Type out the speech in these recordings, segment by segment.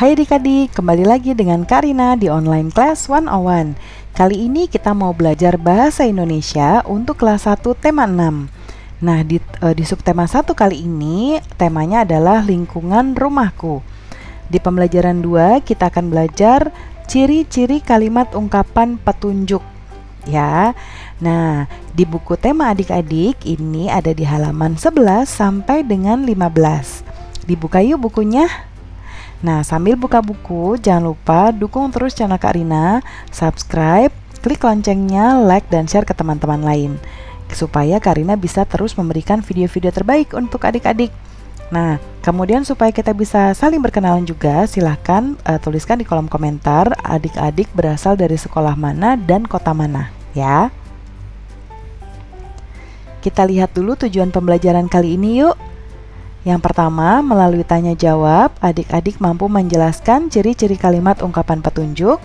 Hai adik-adik, kembali lagi dengan Karina di Online Class 101. Kali ini kita mau belajar Bahasa Indonesia untuk kelas 1 tema 6. Nah, di subtema 1 kali ini, temanya adalah lingkungan rumahku. Di pembelajaran 2, kita akan belajar ciri-ciri kalimat ungkapan petunjuk. Ya, nah di buku tema adik-adik ini ada di halaman 11 sampai dengan 15. Dibuka yuk bukunya. Nah, sambil buka buku, jangan lupa dukung terus channel Kak Rina, subscribe, klik loncengnya, like, dan share ke teman-teman lain, supaya Kak Rina bisa terus memberikan video-video terbaik untuk adik-adik. Nah, kemudian supaya kita bisa saling berkenalan juga, silahkan tuliskan di kolom komentar adik-adik berasal dari sekolah mana dan kota mana, ya. Kita lihat dulu tujuan pembelajaran kali ini yuk. Yang pertama, melalui tanya jawab, adik-adik mampu menjelaskan ciri-ciri kalimat ungkapan petunjuk.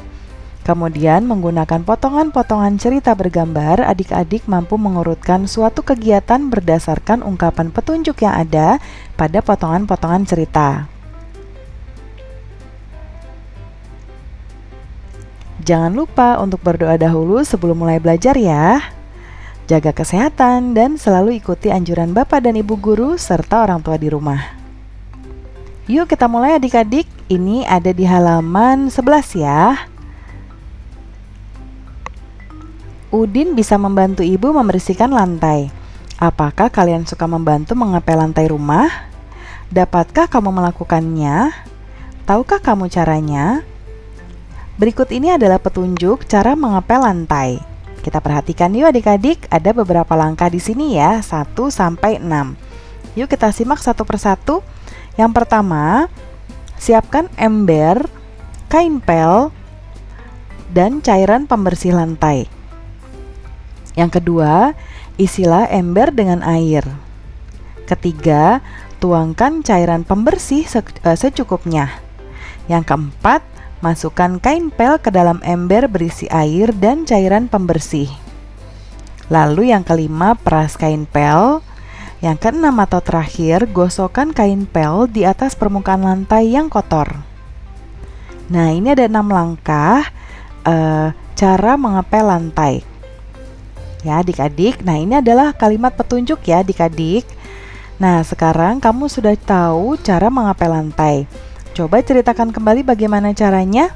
Kemudian, menggunakan potongan-potongan cerita bergambar, adik-adik mampu mengurutkan suatu kegiatan berdasarkan ungkapan petunjuk yang ada pada potongan-potongan cerita. Jangan lupa untuk berdoa dahulu sebelum mulai belajar ya. Jaga kesehatan dan selalu ikuti anjuran Bapak dan Ibu guru serta orang tua di rumah. Yuk kita mulai adik-adik, ini ada di halaman 11 ya. Udin bisa membantu ibu membersihkan lantai. Apakah kalian suka membantu mengepel lantai rumah? Dapatkah kamu melakukannya? Tahukah kamu caranya? Berikut ini adalah petunjuk cara mengepel lantai. Kita perhatikan yuk adik-adik, ada beberapa langkah di sini ya, 1 sampai 6. Yuk kita simak satu persatu. Yang pertama, siapkan ember, kain pel, dan cairan pembersih lantai. Yang kedua, isilah ember dengan air. Ketiga, tuangkan cairan pembersih secukupnya. Yang keempat, masukkan kain pel ke dalam ember berisi air dan cairan pembersih. Lalu yang kelima, peras kain pel. Yang keenam atau terakhir, gosokkan kain pel di atas permukaan lantai yang kotor. Nah, ini ada 6 langkah cara mengepel lantai. Ya, adik-adik. Nah, ini adalah kalimat petunjuk ya, adik-adik. Nah, sekarang kamu sudah tahu cara mengepel lantai. Coba ceritakan kembali bagaimana caranya.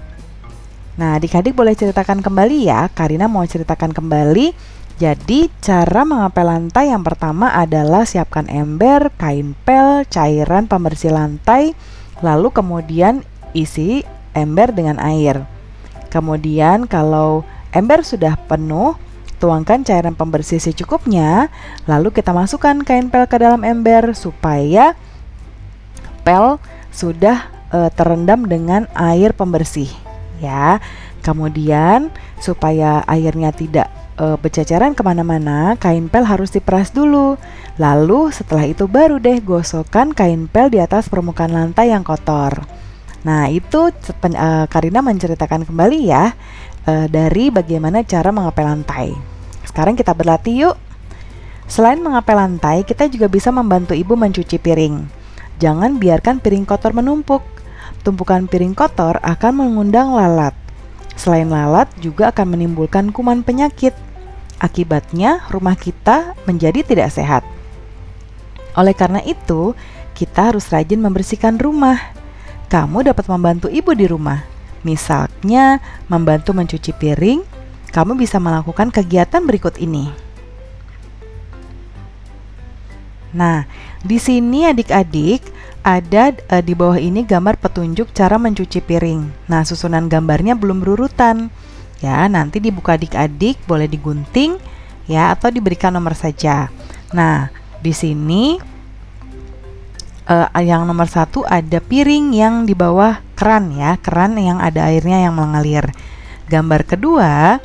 Nah, adik-adik boleh ceritakan kembali ya. Karina mau ceritakan kembali. Jadi, cara mengepel lantai yang pertama adalah siapkan ember, kain pel, cairan pembersih lantai, lalu kemudian isi ember dengan air. Kemudian kalau ember sudah penuh, tuangkan cairan pembersih secukupnya, lalu kita masukkan kain pel ke dalam ember supaya pel sudah terendam dengan air pembersih ya. Kemudian supaya airnya tidak berceceran kemana-mana, kain pel harus diperas dulu. Lalu setelah itu baru deh gosokkan kain pel di atas permukaan lantai yang kotor. Nah, itu Karina menceritakan kembali ya dari bagaimana cara mengepel lantai. Sekarang kita berlatih yuk. Selain mengepel lantai, kita juga bisa membantu ibu mencuci piring. Jangan biarkan piring kotor menumpuk. Tumpukan piring kotor akan mengundang lalat. Selain lalat, juga akan menimbulkan kuman penyakit. Akibatnya, rumah kita menjadi tidak sehat. Oleh karena itu, kita harus rajin membersihkan rumah. Kamu dapat membantu ibu di rumah. Misalnya, membantu mencuci piring, kamu bisa melakukan kegiatan berikut ini. Nah, di sini adik-adik ada di bawah ini gambar petunjuk cara mencuci piring. Nah, susunan gambarnya belum berurutan. Ya, nanti dibuka adik-adik, boleh digunting ya atau diberikan nomor saja. Nah, di sini yang nomor 1 ada piring yang di bawah keran ya, keran yang ada airnya yang mengalir. Gambar kedua,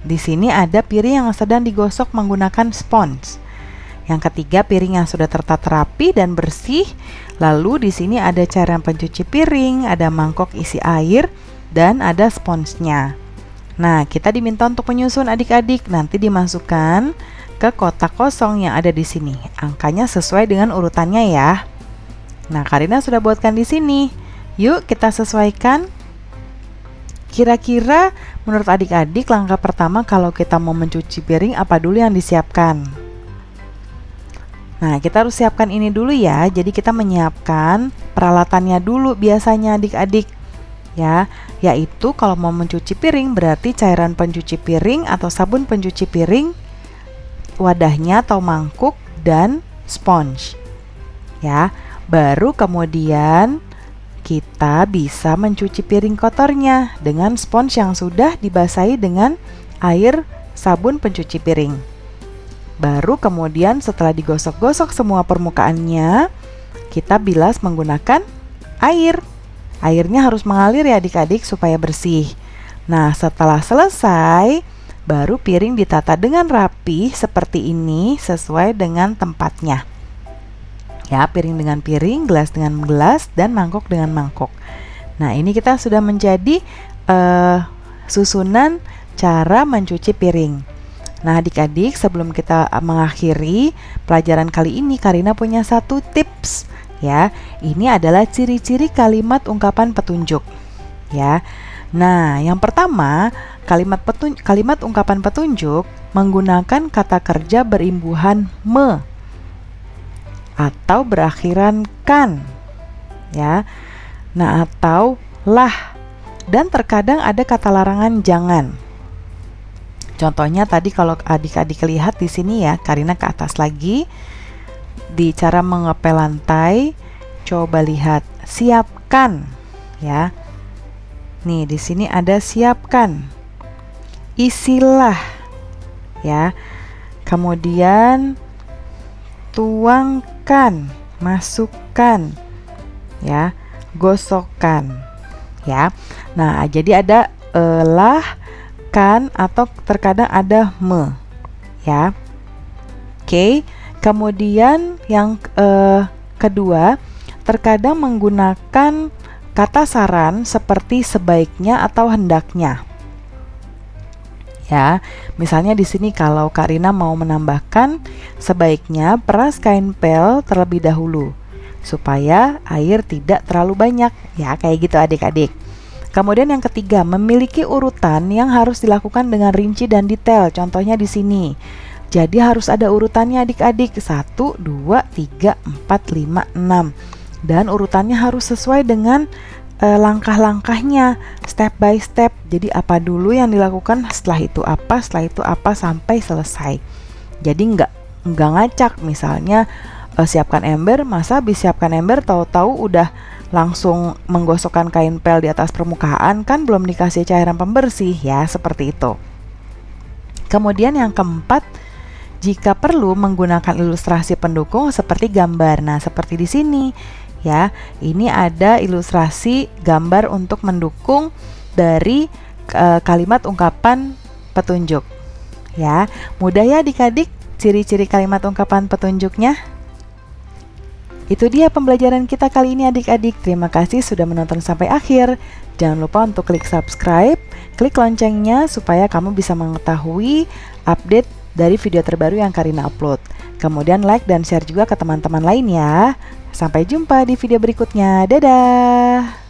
di sini ada piring yang sedang digosok menggunakan spons. Yang ketiga, piring yang sudah tertata rapi dan bersih. Lalu di sini ada cairan pencuci piring, ada mangkok isi air, dan ada sponsnya. Nah, kita diminta untuk menyusun adik-adik. Nanti dimasukkan ke kotak kosong yang ada di sini. Angkanya sesuai dengan urutannya ya. Nah, Karina sudah buatkan di sini. Yuk kita sesuaikan. Kira-kira menurut adik-adik langkah pertama kalau kita mau mencuci piring apa dulu yang disiapkan? Nah, kita harus siapkan ini dulu ya. Jadi kita menyiapkan peralatannya dulu biasanya adik-adik. Ya, yaitu kalau mau mencuci piring berarti cairan pencuci piring atau sabun pencuci piring, wadahnya atau mangkuk, dan sponge. Ya, baru kemudian kita bisa mencuci piring kotornya dengan spons yang sudah dibasahi dengan air sabun pencuci piring. Baru kemudian setelah digosok-gosok semua permukaannya, kita bilas menggunakan air. Airnya harus mengalir ya adik-adik supaya bersih. Nah, setelah selesai, baru piring ditata dengan rapi seperti ini sesuai dengan tempatnya. Ya, piring dengan piring, gelas dengan gelas, dan mangkok dengan mangkok. Nah, ini kita sudah menjadi susunan cara mencuci piring. Nah, adik-adik, sebelum kita mengakhiri pelajaran kali ini, Karina punya satu tips. Ya, ini adalah ciri-ciri kalimat ungkapan petunjuk. Ya, nah, yang pertama, kalimat ungkapan petunjuk menggunakan kata kerja berimbuhan me atau berakhiran kan, ya. Nah, atau lah, dan terkadang ada kata larangan jangan. Contohnya tadi kalau adik-adik lihat di sini ya, Karina ke atas lagi di cara mengepel lantai. Coba lihat, siapkan, ya. Nih, di sini ada siapkan. Isilah, ya. Kemudian tuangkan, masukkan, ya, gosokkan, ya. Nah, jadi ada lah, kan, atau terkadang ada me, ya. Oke, kemudian yang kedua, terkadang menggunakan kata saran seperti sebaiknya atau hendaknya. Ya, misalnya di sini kalau Karina mau menambahkan, sebaiknya peras kain pel terlebih dahulu supaya air tidak terlalu banyak. Ya, kayak gitu adik-adik. Kemudian yang ketiga, memiliki urutan yang harus dilakukan dengan rinci dan detail. Contohnya di sini. Jadi harus ada urutannya adik-adik. 1, 2, 3, 4, 5, 6. Dan urutannya harus sesuai dengan langkah-langkahnya, step by step. Jadi apa dulu yang dilakukan, setelah itu apa sampai selesai. Jadi nggak ngacak. Misalnya siapkan ember, masa habis siapkan ember tahu-tahu udah langsung menggosokkan kain pel di atas permukaan, kan belum dikasih cairan pembersih ya, seperti itu. Kemudian yang keempat, jika perlu menggunakan ilustrasi pendukung seperti gambar. Nah, seperti di sini. Ya, ini ada ilustrasi gambar untuk mendukung dari kalimat ungkapan petunjuk. Ya, mudah ya adik-adik ciri-ciri kalimat ungkapan petunjuknya. Itu dia pembelajaran kita kali ini adik-adik. Terima kasih sudah menonton sampai akhir. Jangan lupa untuk klik subscribe, klik loncengnya supaya kamu bisa mengetahui update dari video terbaru yang Karina upload. Kemudian like dan share juga ke teman-teman lain ya. Sampai jumpa di video berikutnya. Dadah!